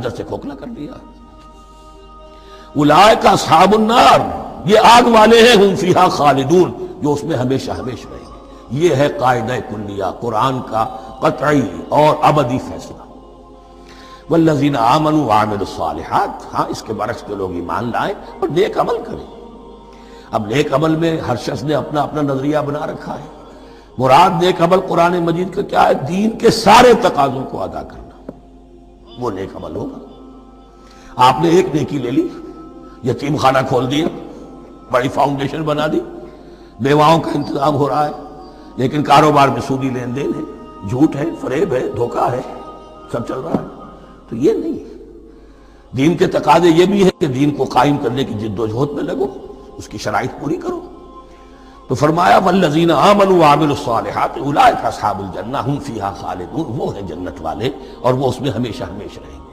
اندر سے کھوکھلا کر دیا۔ اولئک اصحاب النار، یہ آگ والے ہیں، ہم فیہا خالدون، جو اس میں ہمیشہ ہمیشہ رہیں گے۔ یہ ہے قاعدہ کلیہ، قرآن کا قطعی اور ابدی فیصلہ۔ والذین آمنوا وعملوا الصالحات، ہاں اس کے برعکس کے لوگ ایمان لائیں اور نیک عمل کریں۔ اب نیک عمل میں ہر شخص نے اپنا اپنا نظریہ بنا رکھا ہے۔ مراد نیک عمل قرآن مجید کا کیا ہے؟ دین کے سارے تقاضوں کو ادا کرنا، وہ نیک عمل ہوگا۔ آپ نے ایک نیکی لے لی، یتیم خانہ کھول دیا، بڑی فاؤنڈیشن بنا دی، بیواؤں کا انتظام ہو رہا ہے، لیکن کاروبار میں سودی لین دین ہے، جھوٹ ہے، فریب ہے، دھوکہ ہے، سب چل رہا ہے۔ تو یہ نہیں ہے۔ دین کے تقاضے یہ بھی ہے کہ دین کو قائم کرنے کی جد و جہد میں لگو، اس کی شرائط پوری کرو۔ تو فرمایا والذین آمنوا وعملوا الصالحات اولئک اصحاب الجنہ ہم فیہا خالدون، وہ ہیں جنت والے اور وہ اس میں ہمیشہ ہمیشہ رہیں گے۔